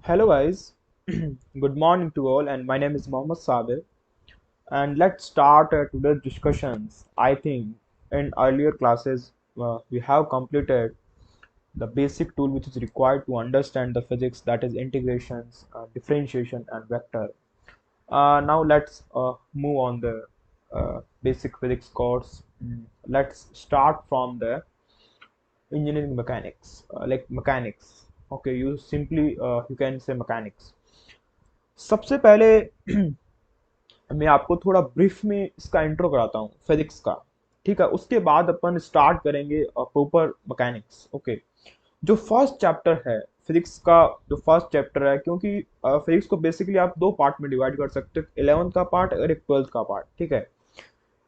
Hello guys, good morning to all, and my name is Mohammed Sabir. And let's start today's discussions. I think in earlier classes we have completed the basic tool which is required to understand the physics, that is integrations, differentiation, and vector. Now let's move on the basic physics course. Let's start from the engineering mechanics, like mechanics. Okay, you can say mechanics. सबसे पहले मैं आपको थोड़ा brief में इसका intro कराता हूँ physics का। ठीक है, उसके बाद अपन स्टार्ट करेंगे प्रॉपर मैकेनिक्स। ओके, जो फर्स्ट चैप्टर है फिजिक्स का, जो फर्स्ट चैप्टर है, क्योंकि फिजिक्स को बेसिकली आप दो पार्ट में डिवाइड कर सकते हो, 11th का पार्ट और एक 12th का पार्ट। ठीक है,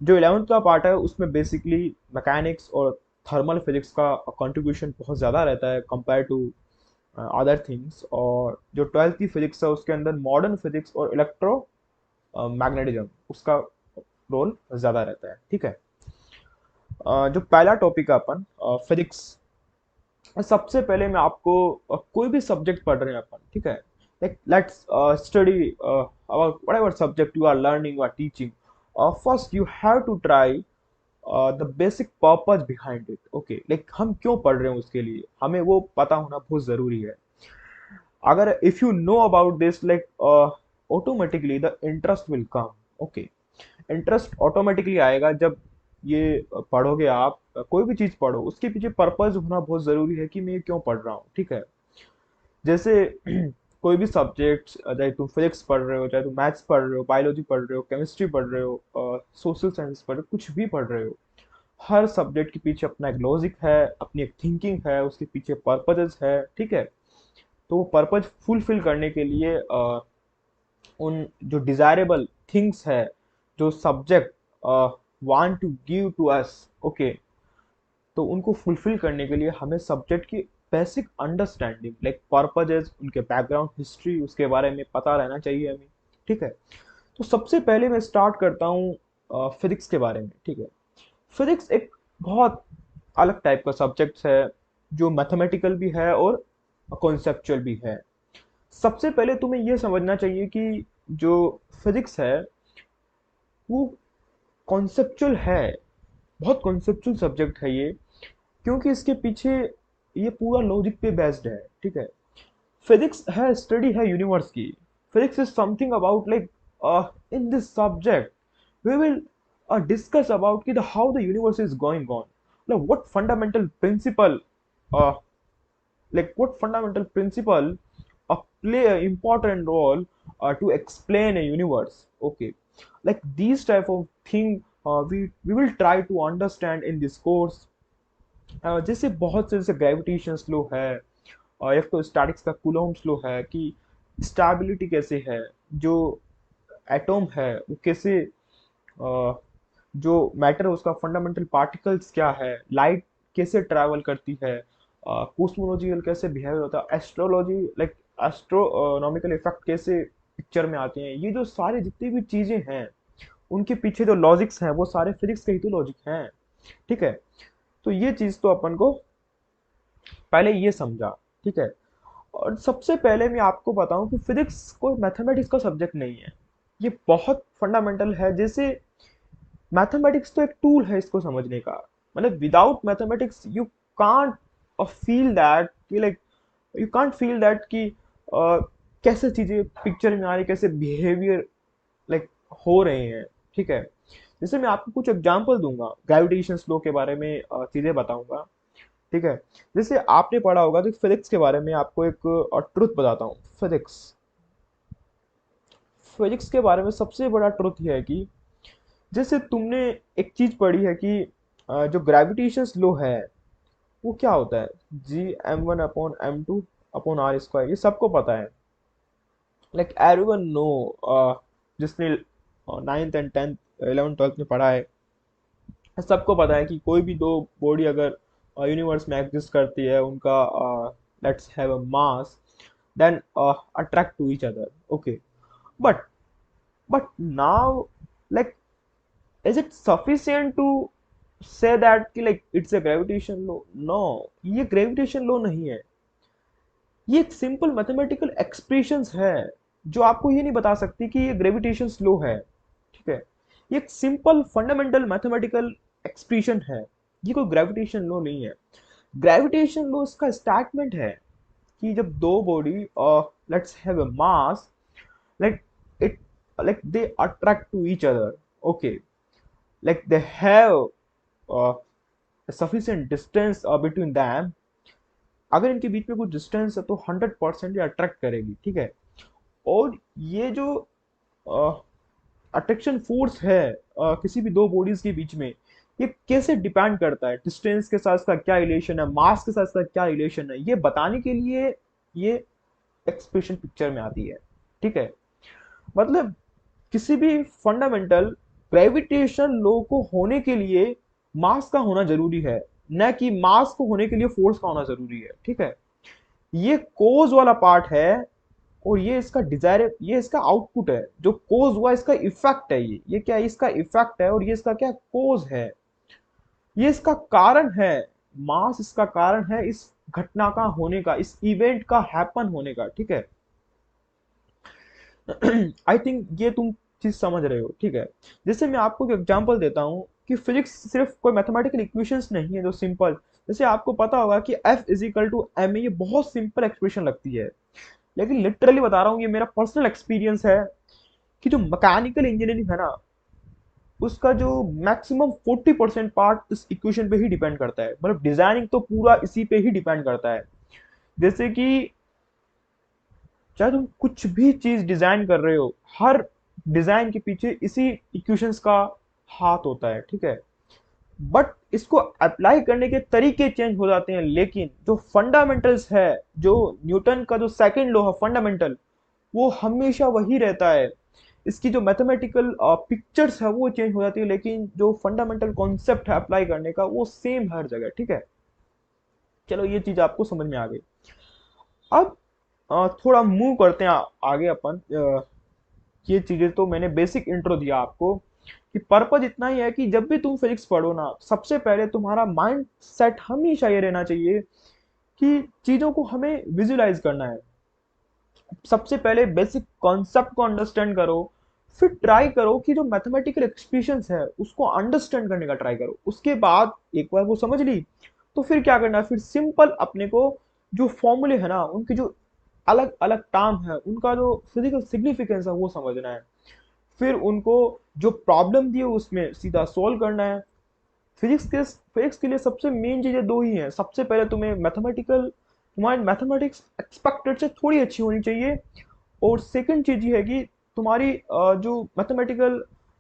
जो 11th का पार्ट है उसमें बेसिकली मैकेनिक्स और थर्मल फिजिक्स का कंट्रीब्यूशन बहुत ज़्यादा रहता है कंपेयर टू अदर थिंग्स, और जो 12th की फिजिक्स है उसके अंदर मॉडर्न फिजिक्स और इलेक्ट्रो मैग्नेटिज्म उसका रोल ज़्यादा रहता है। ठीक है, जो पहला टॉपिक है अपन फिजिक्स। सबसे पहले मैं आपको कोई भी सब्जेक्ट पढ़ रहे हैं अपन, ठीक है, like let's study about whatever subject you are learning और teaching. First you have to try the basic purpose behind it. Okay, like हम क्यों पढ़ रहे हैं उसके लिए हमें वो पता होना बहुत ज़रूरी है। अगर if you know about this, like automatically the interest will come. Okay, interest automatically आएगा जब ये पढ़ोगे आप। कोई भी चीज़ पढ़ो उसके पीछे पर्पज होना बहुत ज़रूरी है कि मैं ये क्यों पढ़ रहा हूँ। ठीक है, जैसे कोई भी सब्जेक्ट, चाहे तुम फिजिक्स पढ़ रहे हो, चाहे तुम मैथ्स पढ़ रहे हो, बायोलॉजी पढ़ रहे हो, केमिस्ट्री पढ़ रहे हो, सोशल साइंस पढ़ रहे हो, कुछ भी पढ़ रहे हो, हर सब्जेक्ट के पीछे अपना एक लॉजिक है, अपनी एक थिंकिंग है, उसके पीछे पर्पजेस है। ठीक है, तो वो पर्पज फुलफिल करने के लिए उन जो डिजायरेबल थिंग्स है, जो subject want to give to us, okay, तो उनको फुलफिल करने के लिए हमें सब्जेक्ट की बेसिक अंडरस्टैंडिंग, लाइक पर्पजेज, उनके बैकग्राउंड हिस्ट्री, उसके बारे में पता रहना चाहिए हमें। ठीक है, तो सबसे पहले मैं स्टार्ट करता हूँ फिजिक्स के बारे में। ठीक है, फिजिक्स एक बहुत अलग टाइप का सब्जेक्ट है, जो मैथमेटिकल भी है और कॉन्सेप्चुअल भी है। सबसे पहले तुम्हें यह समझना चाहिए कि जो फिजिक्स है वो कॉन्सेप्चुअल है, बहुत कॉन्सेप्चुअल सब्जेक्ट है ये, क्योंकि इसके पीछे ये पूरा लॉजिक पे बेस्ड है। ठीक है, फिजिक्स है स्टडी है यूनिवर्स की। Physics is something about like in this subject we will discuss about कि how the universe is going on, like what fundamental principle uh, what fundamental principle play an important role to explain a universe. Okay, like these type of thing we will try to understand in this course। जैसे बहुत से, जैसे gravitation slow है, और एक तो statics का Coulomb slow है, कि स्टेबिलिटी कैसे है, जो एटॉम है वो कैसे, जो मैटर है उसका फंडामेंटल पार्टिकल्स क्या है, लाइट कैसे ट्रैवल करती है, कॉस्मोलॉजिकल कैसे बिहेवियर होता है, एस्ट्रोलॉजी लाइक एस्ट्रोनॉमिकल इफेक्ट कैसे पिक्चर में आते हैं, ये जो सारे जितनी भी चीजें हैं उनके पीछे जो लॉजिक्स हैं वो सारे फिजिक्स के ही तो लॉजिक हैं। ठीक है, तो ये चीज तो अपन को पहले ये समझा। ठीक है, और सबसे पहले मैं आपको बताऊं कि फिजिक्स कोई मैथमेटिक्स का सब्जेक्ट नहीं है, ये बहुत फंडामेंटल है। जैसे मैथमेटिक्स तो एक टूल है इसको समझने का, मतलब without mathematics you can't feel that कि like you can't feel that कि कैसे चीजें पिक्चर में आ रही, कैसे बिहेवियर लाइक हो रहे हैं। ठीक है, जैसे मैं आपको कुछ एग्जांपल दूंगा, ग्रेविटेशन लॉ के बारे में चीजें बताऊंगा। ठीक है, जैसे आपने पढ़ा होगा तो फिजिक्स के बारे में आपको एक ट्रुथ बताता हूँ। फिजिक्स फिजिक्स के बारे में सबसे बड़ा ट्रुथ यह है कि जैसे तुमने एक चीज पढ़ी है कि जो ग्रेविटेशन लॉ है वो क्या होता है, G m1/m2/r², ये सबको पता है, लाइक एवरीवन नो, जिसने 9th and 10th 11th 12th में पढ़ा है, सबको पता है कि कोई भी दो बॉडी अगर यूनिवर्स में एग्जिस्ट करती है, उनका let's have a mass, then attract to each other. Okay, but but now like is it sufficient to say that कि like it's a gravitation law? No, ये gravitation law नहीं है। ये एक सिंपल मैथमेटिकल एक्सप्रेशंस है जो आपको ये नहीं बता सकती कि ये ग्रेविटेशन स्लो है। ठीक है, ये एक सिंपल फंडामेंटल मैथमेटिकल एक्सप्रेशन है, ये कोई ग्रेविटेशन लो नहीं है। ग्रेविटेशन लो इसका स्टेटमेंट है कि जब दो body let's have a mass, like it like they attract to each other, okay, like they have uh, a sufficient distance between them, अगर इनके बीच में कुछ डिस्टेंस है तो 100% ये अट्रैक्ट करेगी। ठीक है, और ये जो अट्रैक्शन फोर्स है किसी भी दो बॉडीज के बीच में, ये कैसे डिपेंड करता है, डिस्टेंस के साथ इसका क्या रिलेशन है, मास के साथ इसका क्या रिलेशन है, ये बताने के लिए ये एक्सप्रेशन पिक्चर में आती है। ठीक है, मतलब किसी भी फंडामेंटल ग्रेविटेशन लॉ को होने के लिए मास का होना जरूरी है, न कि मास को होने के लिए फोर्स का होना जरूरी है। ठीक है, ये कोज वाला पार्ट है और ये इसका डिजायर, ये इसका आउटपुट है। जो कोज हुआ इसका इफेक्ट है, ये क्या है, इसका इफेक्ट है, और ये इसका क्या कोज है, ये इसका कारण है। मास इसका कारण है इस घटना का होने का, इस इवेंट का हैपन होने का। ठीक है, आई थिंक ये तुम चीज समझ रहे हो। ठीक है, जैसे मैं आपको एक एग्जांपल देता हूँ कि फिजिक्स सिर्फ कोई मैथमेटिकल इक्वेशंस नहीं है जो सिंपल, जैसे आपको पता होगा कि F is equal to m, ये बहुत सिंपल एक्सप्रेशन लगती है, लेकिन लिटरली बता रहा हूँ, ये मेरा पर्सनल एक्सपीरियंस है कि जो मैकेनिकल इंजीनियरिंग है ना, उसका जो मैक्सिमम 40% पार्ट इस इक्वेशन पे ही डिपेंड करता है। मतलब डिजाइनिंग तो पूरा इसी पे ही डिपेंड करता है। जैसे कि चाहे तुम कुछ भी चीज डिजाइन कर रहे हो, हर डिजाइन के पीछे इसी इक्वेशंस का हाथ होता है। ठीक है, बट इसको अप्लाई करने के तरीके चेंज हो जाते हैं, लेकिन जो फंडामेंटल्स है, जो न्यूटन का जो सेकंड लॉ है फंडामेंटल, वो हमेशा वही रहता है। इसकी जो मैथमेटिकल पिक्चर्स है वो चेंज हो जाती है, लेकिन जो फंडामेंटल कॉन्सेप्ट है अप्लाई करने का वो सेम हर जगह। ठीक है, चलो ये चीज आपको समझ में आ गई। अब थोड़ा मूव करते हैं आगे अपन। ये चीजें तो मैंने बेसिक इंट्रो दिया आपको कि पर्पज इतना ही है कि जब भी तुम फिजिक्स पढ़ो ना, सबसे पहले तुम्हारा माइंड सेट हमेशा ये रहना चाहिए कि चीजों को हमें विजुलाइज करना है। सबसे पहले बेसिक कॉन्सेप्ट को अंडरस्टैंड करो, फिर ट्राई करो कि जो मैथमेटिकल एक्सप्रेशंस है उसको अंडरस्टैंड करने का ट्राई करो। उसके बाद एक बार वो समझ ली तो फिर क्या करना है, फिर सिंपल अपने को जो फॉर्मूले है ना, उनकी जो अलग अलग टर्म है, उनका जो फिजिकल सिग्निफिकेंस है वो समझना है। फिर उनको जो प्रॉब्लम दी है उसमें सीधा सोल्व करना है। फिजिक्स के लिए सबसे मेन चीजें दो ही हैं। सबसे पहले तुम्हें मैथमेटिकल, तुम्हारी मैथमेटिक्स एक्सपेक्टेड से थोड़ी अच्छी होनी चाहिए, और सेकंड चीज ये है कि तुम्हारी जो मैथमेटिकल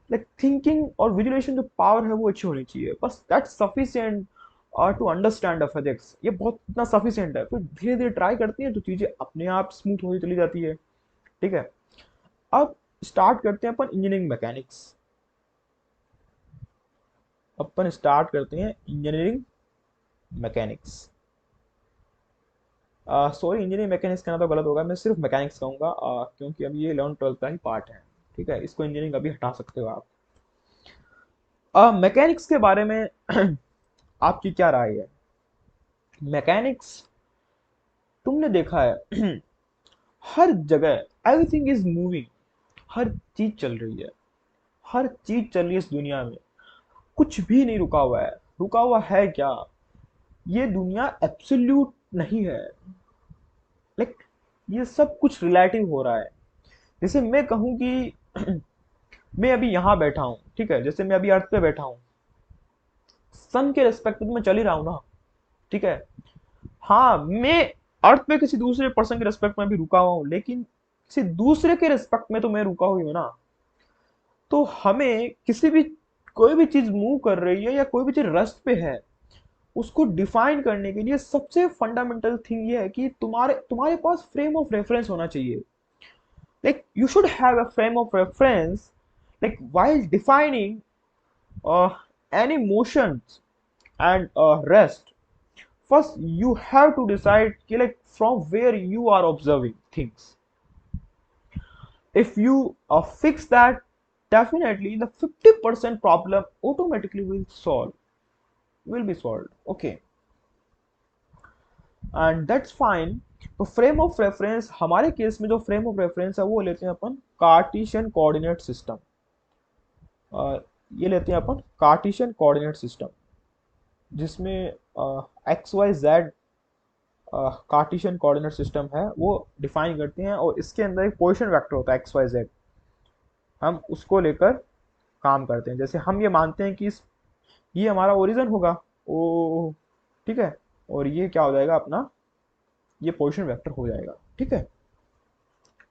लाइक थिंकिंग और विजुलेशन जो पावर है वो अच्छी होनी चाहिए। बस that's sufficient to understand the physics. ये बहुत इतना सफिशिएंट है, फिर धीरे धीरे ट्राई करती है तो चीजें अपने आप स्मूथ होती चली जाती है। ठीक है, अब स्टार्ट करते हैं अपन इंजीनियरिंग मैकेनिक्स। अपन स्टार्ट करते हैं engineering mechanics. Sorry, engineering mechanics कहना तो गलत होगा, मैं सिर्फ मैकेनिक्स कहूंगा, क्योंकि अब ये 11 12 का ही पार्ट है। ठीक है, इसको इंजीनियरिंग अभी हटा सकते हो आप। मैकेनिक्स के बारे में आपकी क्या राय है? मैकेनिक्स, तुमने देखा है हर जगह एवरीथिंग इज मूविंग, हर चीज चल रही है, हर चीज चल रही है इस दुनिया में, कुछ भी नहीं रुका हुआ है। रुका हुआ है क्या? ये दुनिया एब्सोल्यूट नहीं है। लाइक ये सब कुछ रिलेटिव हो रहा है। जैसे मैं कहूं कि मैं अभी यहाँ बैठा हूँ, ठीक है, जैसे मैं अभी अर्थ पे बैठा हूँ, सन के रेस्पेक्ट में तो मैं चल ही रहा हूँ ना। ठीक है, हाँ, मैं अर्थ पे किसी दूसरे पर्सन के रेस्पेक्ट में भी रुका हुआ हूँ, लेकिन किसी दूसरे के रेस्पेक्ट में तो मैं रुका हुई हूँ ना। तो हमें किसी भी, कोई भी चीज मूव कर रही है या कोई भी चीज रेस्ट पे है, उसको डिफाइन करने के लिए सबसे फंडामेंटल थिंग ये है कि तुम्हारे तुम्हारे पास फ्रेम ऑफ रेफरेंस होना चाहिए। Like you should have a frame of reference, like while defining uh, any motions and rest. First you have to decide कि, like from where you are observing things. If you fix that, definitely the 50% problem automatically will be solved. Okay, and that's fine. तो frame of reference, हमारे case में जो frame of reference है वो लेते हैं अपन कार्टेशियन कोऑर्डिनेट सिस्टम। ये लेते हैं अपन कार्टेशियन कोऑर्डिनेट सिस्टम, जिसमें X Y Z Cartesian coordinate system है वो डिफाइन करते हैं, और इसके अंदर एक पोजीशन वेक्टर होता है एक्स वाई जेड, हम उसको लेकर काम करते हैं। जैसे हम ये मानते हैं कि ये हमारा ओरिजिन होगा, ओ ठीक है, और ये क्या हो जाएगा अपना, ये पोजीशन वेक्टर हो जाएगा, ठीक है।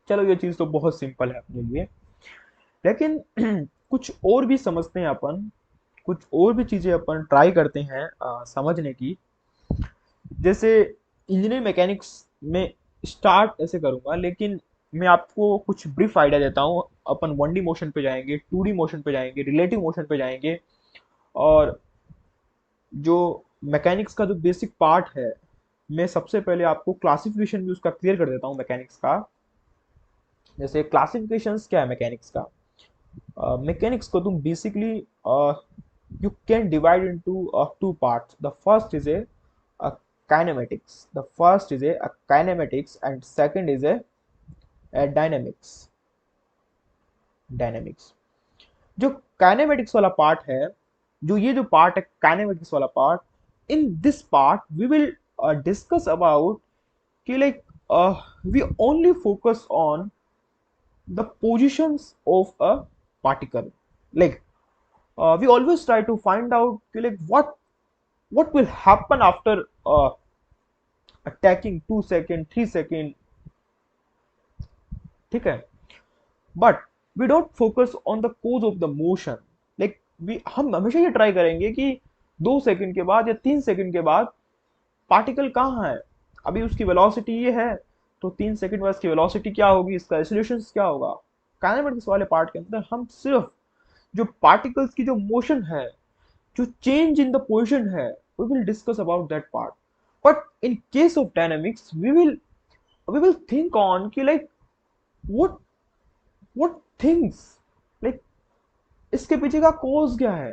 चलो ये चीज़ तो बहुत सिंपल है अपने लिए, लेकिन कुछ और भी समझते हैं अपन, कुछ और भी चीज़ें अपन ट्राई करते हैं समझने की। जैसे इंजीनियरिंग मैकेनिक्स में स्टार्ट ऐसे करूंगा, लेकिन मैं आपको कुछ ब्रीफ आइडिया देता हूँ। अपन 1D मोशन पे जाएंगे, 2D मोशन पे जाएंगे, रिलेटिव मोशन पे जाएंगे, और जो मैकेनिक्स का जो बेसिक पार्ट है, मैं सबसे पहले आपको क्लासिफिकेशन भी उसका क्लियर कर देता हूँ मैकेनिक्स का। जैसे क्लासिफिकेशंस क्या है मैकेनिक्स का, मैकेनिक्स को तुम basically you can divide into two parts. The first is a kinematics. The first is a kinematics, and second is a dynamics. Dynamics. जो काइनेमेटिक्स वाला पार्ट है, जो ये जो पार्ट है काइनेमेटिक्स वाला part, in this part we will discuss about कि like we only focus on the positions of a particle. Like we always try to find out like what will happen after attacking 2 second 3 second, ठीक है, but we don't focus on the cause of the motion. Like we हम हमेशा ये try करेंगे कि 2 second के बाद या 3 सेकंड के बाद पार्टिकल कहाँ है, अभी उसकी वेलोसिटी ये है, तो 3 सेकंड बाद इसकी वेलोसिटी क्या होगी, इसका एक्सेलरेशन क्या होगा। काइनेमेटिक्स वाले पार्ट के अंदर हम सिर्फ जो पार्टिकल्स की जो मोशन है, जो चेंज इन द पोजिशन है, we will discuss about that part. But in case of dynamics we will think on कि like what what things, like इसके पीछे का कॉज क्या है,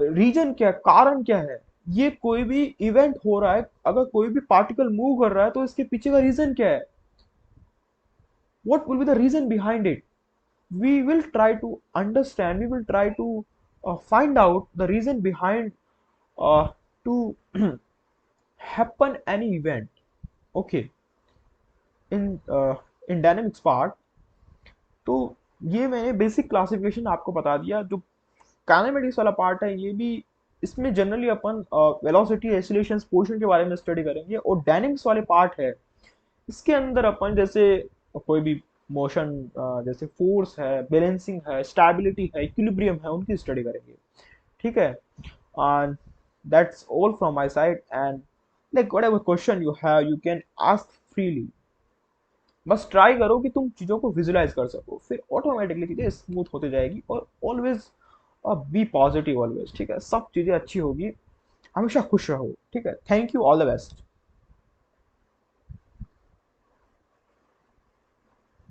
रीजन क्या है, कारण क्या है। ये कोई भी इवेंट हो रहा है, अगर कोई भी पार्टिकल मूव कर रहा है तो इसके पीछे का रीजन क्या है, what will be the reason behind it. we will try to understand, we will try to find out the reason behind to happen any event, okay, in dynamics part। तो ये मैंने बेसिक क्लासिफिकेशन आपको बता दिया। जो kinematics वाला part है, ये भी इसमें जनरली अपन वेलोसिटी एक्सीलरेशन पोजीशन के बारे में स्टडी करेंगे, और डायनेमिक्स वाले पार्ट है, इसके अंदर अपन जैसे कोई भी मोशन, जैसे फोर्स है, बैलेंसिंग है, स्टेबिलिटी है, इक्विलिब्रियम है, उनकी स्टडी करेंगे, ठीक है। And that's all from my side, and like what ever question you have you can ask freely. बस ट्राई करो कि तुम चीज़ों को विजुलाइज कर सको, फिर ऑटोमेटिकली चीज़ें स्मूथ होती जाएगी, और ऑलवेज बी पॉजिटिव ऑलवेज, ठीक है, सब चीज़ें अच्छी होगी, हमेशा खुश रहो, ठीक है। Thank you, all the best.